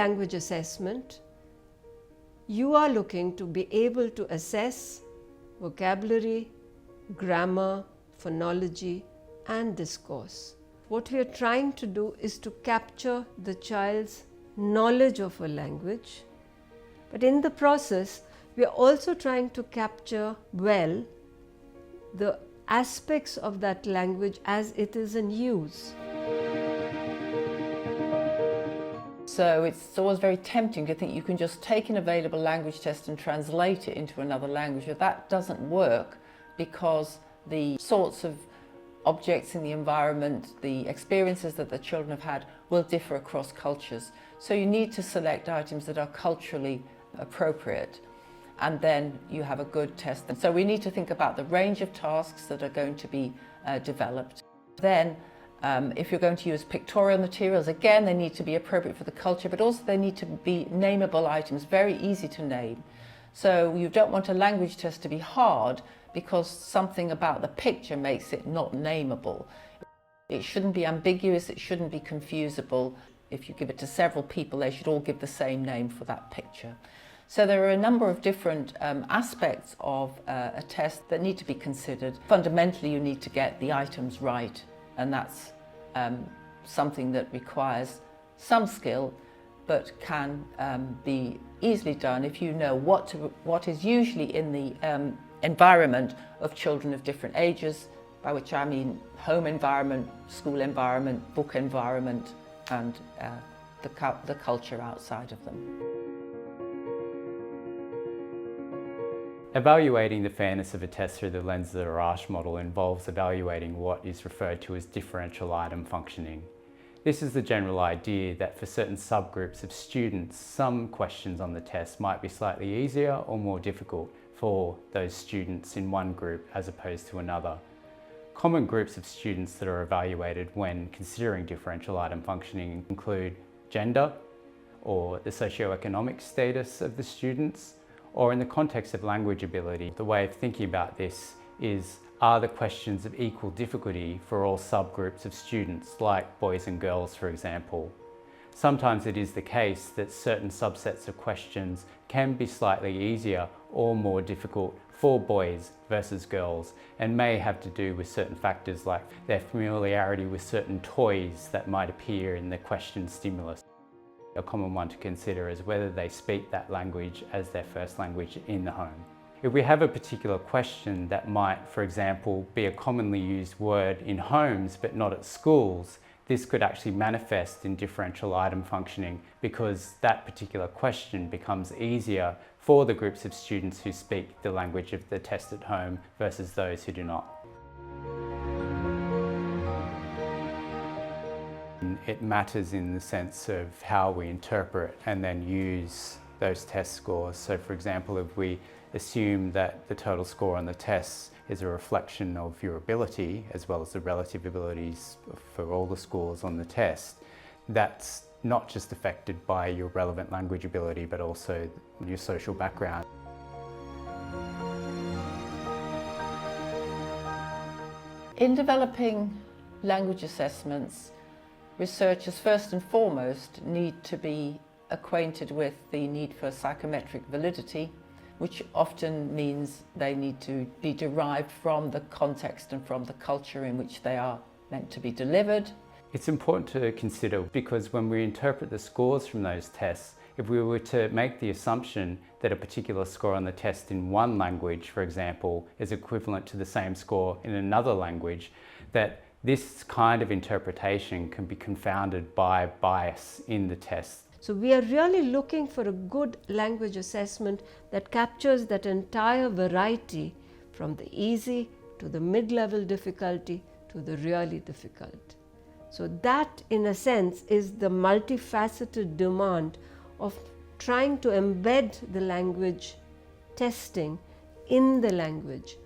language assessment, you are looking to be able to assess vocabulary, grammar, phonology, and discourse. What we are trying to do is to capture the child's knowledge of a language, but in the process, we are also trying to capture well the aspects of that language as it is in use. So it's always very tempting to think you can just take an available language test and translate it into another language, but that doesn't work because the sorts of objects in the environment, the experiences that the children have had will differ across cultures. So you need to select items that are culturally appropriate, and then you have a good test. And so we need to think about the range of tasks that are going to be developed. Then if you're going to use pictorial materials, again, they need to be appropriate for the culture, but also they need to be nameable items, very easy to name. So you don't want a language test to be hard because something about the picture makes it not nameable. It shouldn't be ambiguous, it shouldn't be confusable. If you give it to several people, they should all give the same name for that picture. So there are a number of different aspects of a test that need to be considered. Fundamentally, you need to get the items right, and that's something that requires some skill, but can be easily done if you know what is usually in the environment of children of different ages, by which I mean home environment, school environment, book environment, and the culture outside of them. Evaluating the fairness of a test through the lens of the Arash model involves evaluating what is referred to as differential item functioning. This is the general idea that for certain subgroups of students, some questions on the test might be slightly easier or more difficult for those students in one group as opposed to another. Common groups of students that are evaluated when considering differential item functioning include gender, or the socioeconomic status of the students, or in the context of language ability. The way of thinking about this is, are the questions of equal difficulty for all subgroups of students, like boys and girls, for example? Sometimes it is the case that certain subsets of questions can be slightly easier or more difficult for boys versus girls, and may have to do with certain factors like their familiarity with certain toys that might appear in the question stimulus. A common one to consider is whether they speak that language as their first language in the home. If we have a particular question that might, for example, be a commonly used word in homes but not at schools, this could actually manifest in differential item functioning because that particular question becomes easier for the groups of students who speak the language of the test at home versus those who do not. It matters in the sense of how we interpret and then use those test scores. So for example, if we assume that the total score on the tests is a reflection of your ability as well as the relative abilities for all the scores on the test, that's not just affected by your relevant language ability but also your social background. In developing language assessments, researchers first and foremost need to be acquainted with the need for psychometric validity, which often means they need to be derived from the context and from the culture in which they are meant to be delivered. It's important to consider because when we interpret the scores from those tests, if we were to make the assumption that a particular score on the test in one language, for example, is equivalent to the same score in another language, that this kind of interpretation can be confounded by bias in the test. So we are really looking for a good language assessment that captures that entire variety from the easy to the mid-level difficulty to the really difficult. So that, in a sense, is the multifaceted demand of trying to embed the language testing in the language